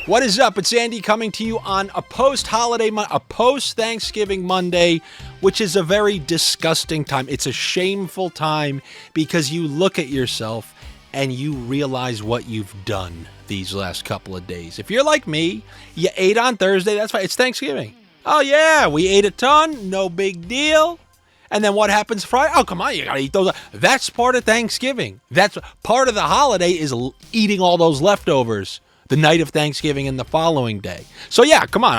What is up? It's Andy coming to you on a post-Thanksgiving Monday, which is a very disgusting time. It's a shameful time because you look at yourself and you realize what you've done these last couple of days. If you're like me, you ate on Thursday, that's fine. It's Thanksgiving. Oh yeah, we ate a ton, no big deal. And then what happens Friday? Oh, come on, you gotta eat those. That's part of Thanksgiving. That's part of the holiday is eating all those leftovers the night of Thanksgiving and the following day. So yeah, come on.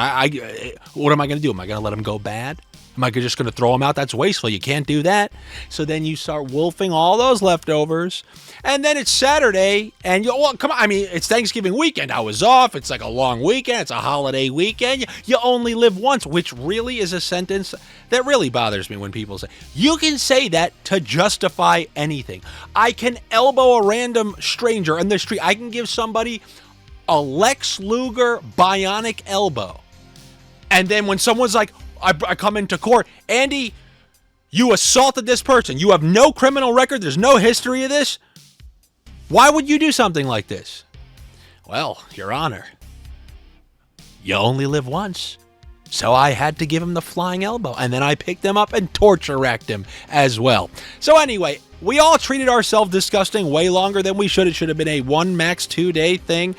What am I going to do? Am I going to let them go bad? Am I just going to throw them out? That's wasteful. You can't do that. So then you start wolfing all those leftovers. And then it's Saturday, and come on. I mean, it's Thanksgiving weekend. I was off. It's like a long weekend. It's a holiday weekend. You only live once, which really is a sentence that really bothers me when people say. You can say that to justify anything. I can elbow a random stranger in the street. I can give somebody a Lex Luger bionic elbow. And then when someone's like, I come into court, Andy, you assaulted this person. You have no criminal record. There's no history of this. Why would you do something like this? Well, Your Honor, you only live once. So I had to give him the flying elbow. And then I picked him up and torture racked him as well. So anyway, we all treated ourselves disgusting way longer than we should. It should have been a 1 max 2 day thing.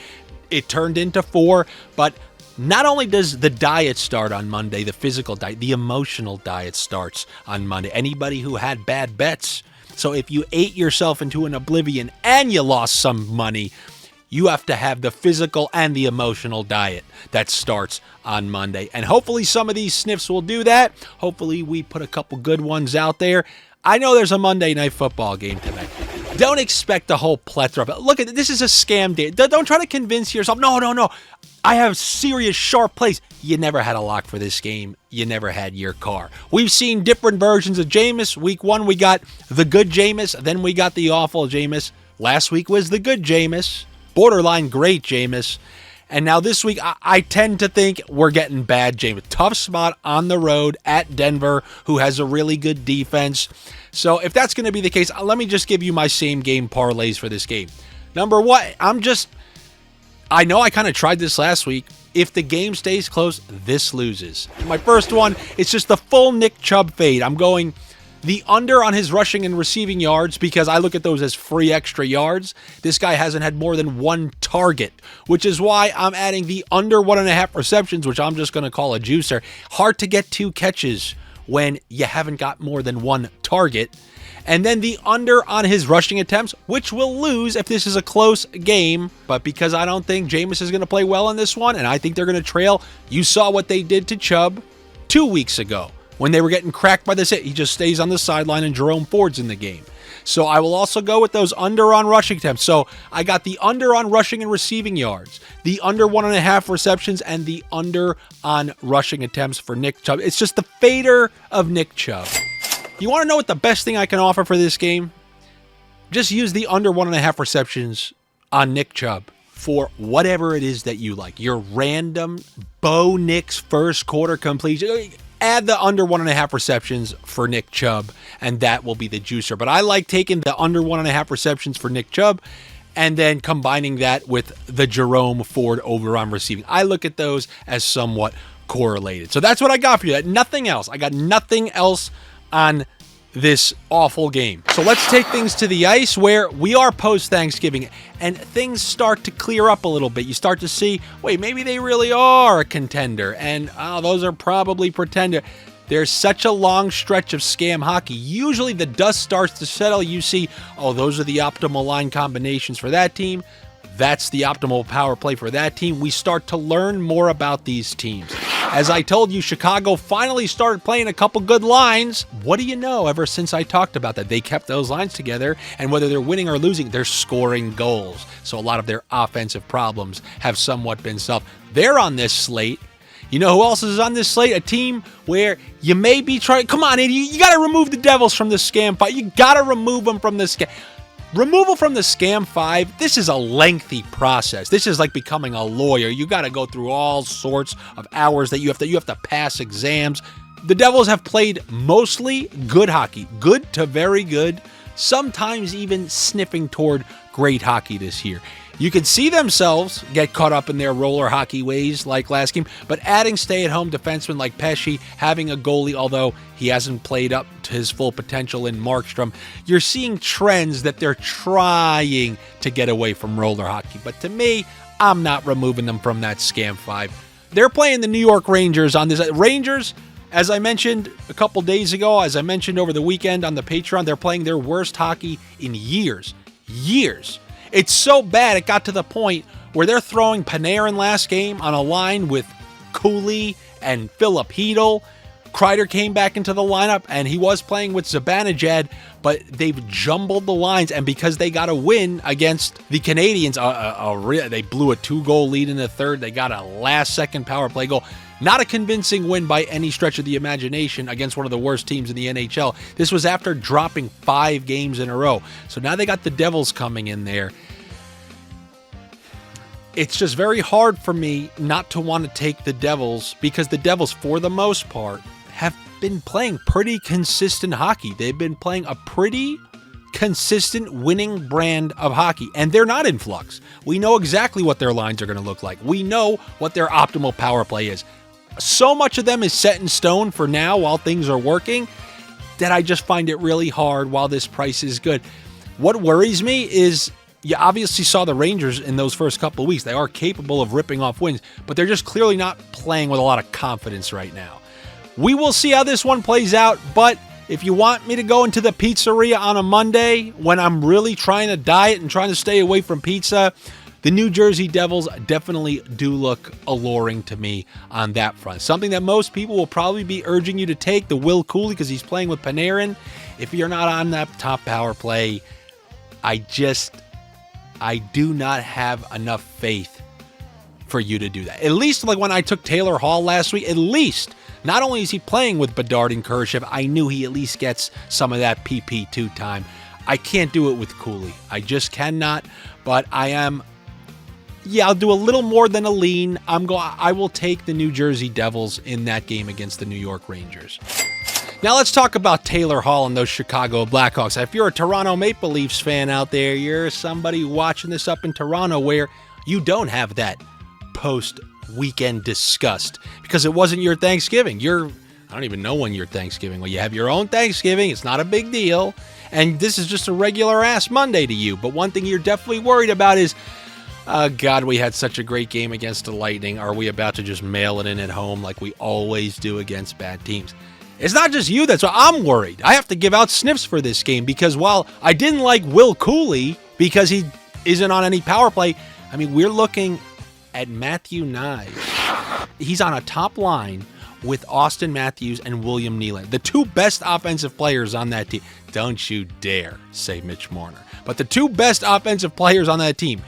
It turned into 4, but not only does the diet start on Monday, the physical diet, the emotional diet starts on Monday. Anybody who had bad bets, so if you ate yourself into an oblivion and you lost some money, you have to have the physical and the emotional diet that starts on Monday. And hopefully some of these sniffs will do that. Hopefully we put a couple good ones out there. I know there's a Monday Night Football game tonight. Don't expect the whole plethora. But look at it. This is a scam day. Don't try to convince yourself. No. I have serious sharp plays. You never had a lock for this game. You never had your car. We've seen different versions of Jameis. Week 1, we got the good Jameis. Then we got the awful Jameis. Last week was the good Jameis. Borderline great Jameis. And now this week, I tend to think we're getting bad Jameis. Tough spot on the road at Denver, who has a really good defense. So if that's going to be the case, let me just give you my same game parlays for this game. Number 1, I know I kind of tried this last week. If the game stays close, this loses. My first one, it's just the full Nick Chubb fade. I'm going the under on his rushing and receiving yards because I look at those as free extra yards. This guy hasn't had more than 1 target, which is why I'm adding the under 1.5 receptions, which I'm just going to call a juicer. Hard to get 2 catches when you haven't got more than 1 target. And then the under on his rushing attempts, which will lose if this is a close game. But because I don't think Jameis is going to play well in this one, and I think they're going to trail, you saw what they did to Chubb 2 weeks ago. When they were getting cracked by this hit, he just stays on the sideline and Jerome Ford's in the game. So I will also go with those under on rushing attempts. So I got the under on rushing and receiving yards, the under 1.5 receptions, and the under on rushing attempts for Nick Chubb. It's just the fader of Nick Chubb. You want to know what the best thing I can offer for this game? Just use the under 1.5 receptions on Nick Chubb for whatever it is that you like. Your random Bo Nix first quarter completion. Add the under 1.5 receptions for Nick Chubb, and that will be the juicer. But I like taking the under 1.5 receptions for Nick Chubb and then combining that with the Jerome Ford over on receiving. I look at those as somewhat correlated. So that's what I got for you. Nothing else. I got nothing else on this awful game. So let's take things to the ice where we are post-Thanksgiving and things start to clear up a little bit. You start to see, wait, maybe they really are a contender and those are probably pretender. There's such a long stretch of scam hockey. Usually the dust starts to settle. You see, those are the optimal line combinations for that team. That's the optimal power play for that team. We start to learn more about these teams. As I told you, Chicago finally started playing a couple good lines. What do you know? Ever since I talked about that, they kept those lines together, and whether they're winning or losing, they're scoring goals. So a lot of their offensive problems have somewhat been solved. They're on this slate. You know who else is on this slate? A team where you may be trying... Come on, you got to remove the Devils from the scam fight. You got to remove them from the scam... Removal from the Scam 5, this is a lengthy process. This is like becoming a lawyer. You got to go through all sorts of hours that you have to pass exams. The Devils have played mostly good hockey, good to very good, sometimes even sniffing toward great hockey this year. You could see themselves get caught up in their roller hockey ways like last game, but adding stay-at-home defensemen like Pesce, having a goalie, although he hasn't played up to his full potential in Markstrom, you're seeing trends that they're trying to get away from roller hockey. But to me, I'm not removing them from that scam 5. They're playing the New York Rangers on this. Rangers, as I mentioned a couple days ago, as I mentioned over the weekend on the Patreon, they're playing their worst hockey in years. It's so bad it got to the point where they're throwing Panarin last game on a line with Cooley and Philip Hedl. Kreider came back into the lineup, and he was playing with Zibanejad, but they've jumbled the lines, and because they got a win against the Canadians, they blew a 2-goal lead in the third. They got a last-second power play goal. Not a convincing win by any stretch of the imagination against one of the worst teams in the NHL. This was after dropping 5 games in a row. So now they got the Devils coming in there. It's just very hard for me not to want to take the Devils because the Devils, for the most part, have been playing pretty consistent hockey. They've been playing a pretty consistent winning brand of hockey, and they're not in flux. We know exactly what their lines are going to look like. We know what their optimal power play is. So much of them is set in stone for now while things are working that I just find it really hard while this price is good. What worries me is you obviously saw the Rangers in those first couple of weeks. They are capable of ripping off wins, but they're just clearly not playing with a lot of confidence right now. We will see how this one plays out, but if you want me to go into the pizzeria on a Monday when I'm really trying to diet and trying to stay away from pizza, the New Jersey Devils definitely do look alluring to me on that front. Something that most people will probably be urging you to take, the Will Cooley, because he's playing with Panarin. If you're not on that top power play, I do not have enough faith for you to do that. At least like when I took Taylor Hall last week, at least, not only is he playing with Bedard and Kurashev, I knew he at least gets some of that PP2 time. I can't do it with Cooley. I just cannot, but I'll do a little more than a lean. I will take the New Jersey Devils in that game against the New York Rangers. Now let's talk about Taylor Hall and those Chicago Blackhawks. If you're a Toronto Maple Leafs fan out there, you're somebody watching this up in Toronto where you don't have that post-weekend disgust because it wasn't your Thanksgiving. I don't even know when your Thanksgiving. Well, you have your own Thanksgiving. It's not a big deal. And this is just a regular-ass Monday to you. But one thing you're definitely worried about is, God, we had such a great game against the Lightning. Are we about to just mail it in at home like we always do against bad teams? It's not just you that's why I'm worried. I have to give out sniffs for this game because while I didn't like Will Cooley because he isn't on any power play, I mean, we're looking at Matthew Knies. He's on a top line with Austin Matthews and William Nylander, the 2 best offensive players on that team. Don't you dare say Mitch Marner. But the 2 best offensive players on that team.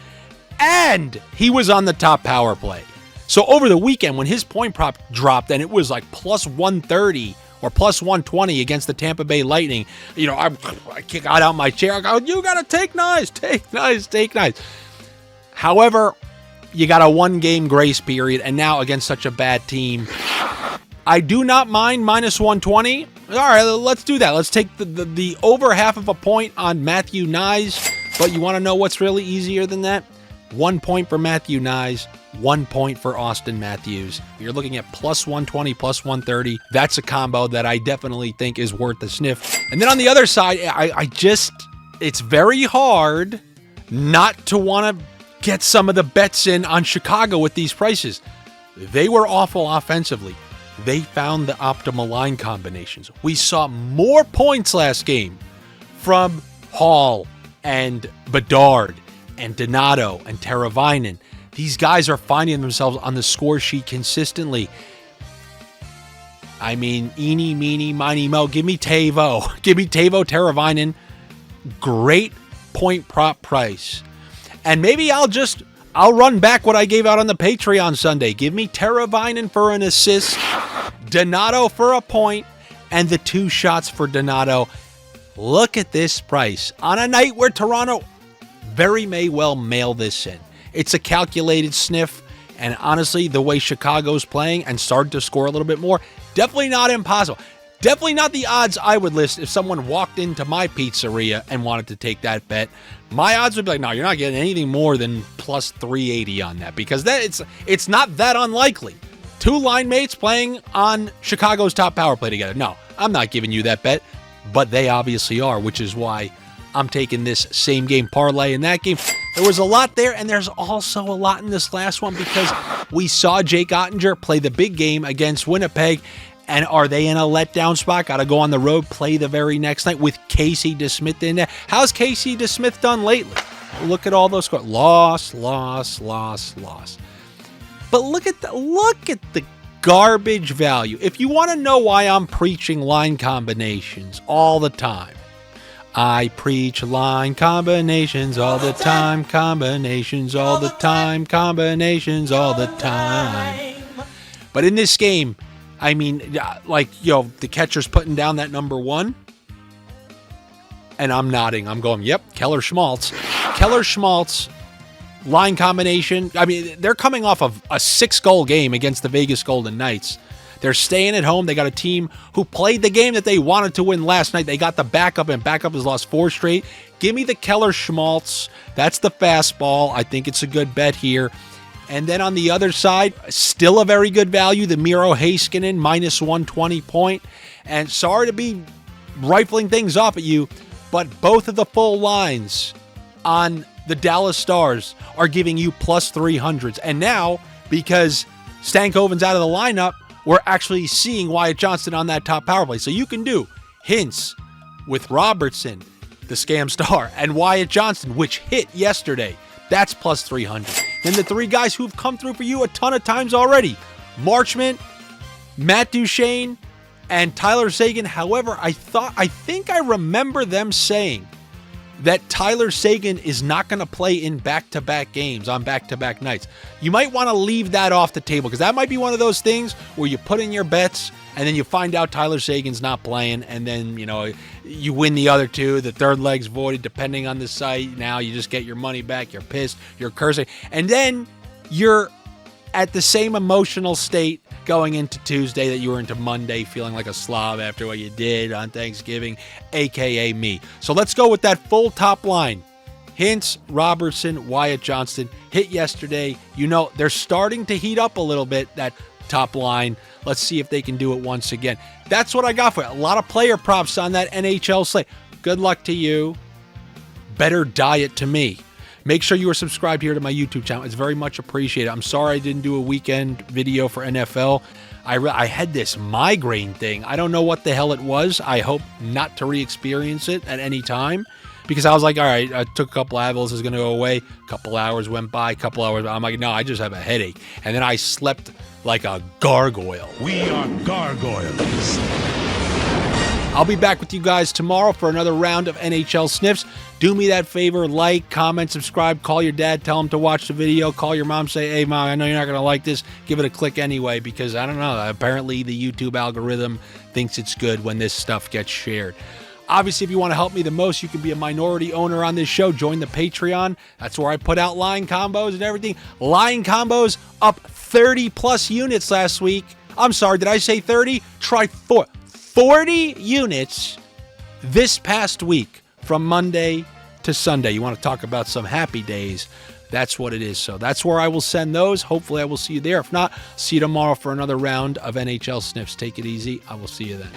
And he was on the top power play. So over the weekend when his point prop dropped and it was like plus 130 or plus 120 against the Tampa Bay Lightning, I got out my chair. I go, you got to take Knies. However, you got a 1-game grace period, and now against such a bad team, I do not mind minus 120. All right, let's do that. Let's take the over half of a point on Matthew Knies. But you want to know what's really easier than that? 1 point for Matthew Knies, 1 point for Austin Matthews. You're looking at plus 120, plus 130. That's a combo that I definitely think is worth the sniff. And then on the other side, it's very hard not to want to get some of the bets in on Chicago with these prices. They were awful offensively. They found the optimal line combinations. We saw more points last game from Hall and Bedard and Donato and Teravainen. These guys are finding themselves on the score sheet consistently. I mean, eeny, meeny, miny, mo. Give me Tavo. Give me Tavo, Teravainen. Great point prop price. And maybe I'll run back what I gave out on the Patreon Sunday. Give me Teravainen for an assist, Donato for a point, and the 2 shots for Donato. Look at this price. On a night where Toronto very may well mail this in. It's a calculated sniff, and honestly, the way Chicago's playing and started to score a little bit more, definitely not impossible. Definitely not the odds I would list if someone walked into my pizzeria and wanted to take that bet. My odds would be like, no, you're not getting anything more than plus 380 on that, because it's not that unlikely. Two line mates playing on Chicago's top power play together. No, I'm not giving you that bet, but they obviously are, which is why I'm taking this same game parlay in that game. There was a lot there, and there's also a lot in this last one because we saw Jake Ottinger play the big game against Winnipeg. And are they in a letdown spot? Got to go on the road, play the very next night with Casey DeSmith in there. How's Casey DeSmith done lately? Look at all those scores. Loss. But look at the garbage value. If you want to know why I'm preaching line combinations all the time, I preach line combinations all the time, combinations all the time, combinations all the time. But in this game, I mean, like, the catcher's putting down that number one, and I'm nodding. I'm going, yep, Keller Schmaltz. Keller Schmaltz, line combination. I mean, they're coming off of a 6-goal game against the Vegas Golden Knights. They're staying at home. They got a team who played the game that they wanted to win last night. They got the backup, and backup has lost 4 straight. Give me the Keller Schmaltz. That's the fastball. I think it's a good bet here. And then on the other side, still a very good value, the Miro Heiskanen, minus 120 point. And sorry to be rifling things off at you, but both of the full lines on the Dallas Stars are giving you plus 300s. And now, because Stankoven's out of the lineup, we're actually seeing Wyatt Johnston on that top power play. So you can do Hintz with Robertson, the scam star, and Wyatt Johnston, which hit yesterday. That's plus 300. Then the 3 guys who've come through for you a ton of times already. Marchment, Matt Duchene, and Tyler Seguin. However, I think I remember them saying that Tyler Seguin is not going to play in back-to-back games on back-to-back nights. You might want to leave that off the table, because that might be one of those things where you put in your bets and then you find out Tyler Seguin's not playing, and then, you win the other 2. The third leg's voided depending on the site. Now you just get your money back. You're pissed. You're cursing. And then you're at the same emotional state going into Tuesday that you were into Monday, feeling like a slob after what you did on Thanksgiving, a.k.a. me. So let's go with that full top line. Hintz, Robertson, Wyatt Johnston hit yesterday. They're starting to heat up a little bit, that top line. Let's see if they can do it once again. That's what I got for you. A lot of player props on that NHL slate. Good luck to you. Better diet to me. Make sure you are subscribed here to my YouTube channel. It's very much appreciated. I'm sorry I didn't do a weekend video for NFL. I had this migraine thing. I don't know what the hell it was. I hope not to re-experience it at any time, because I was like, all right, I took a couple Advils, it's going to go away. A couple hours went by, I'm like, no, I just have a headache. And then I slept like a gargoyle. We are gargoyles. I'll be back with you guys tomorrow for another round of NHL Sniffs. Do me that favor, like, comment, subscribe, call your dad, tell him to watch the video, call your mom, say, hey, Mom, I know you're not going to like this. Give it a click anyway, because I don't know, apparently the YouTube algorithm thinks it's good when this stuff gets shared. Obviously, if you want to help me the most, you can be a minority owner on this show. Join the Patreon. That's where I put out line combos and everything. Line combos up 30-plus units last week. I'm sorry, did I say 30? Try 40 units this past week from Monday to Sunday. You want to talk about some happy days? That's what it is. So that's where I will send those. Hopefully, I will see you there. If not, see you tomorrow for another round of NHL Sniffs. Take it easy. I will see you then.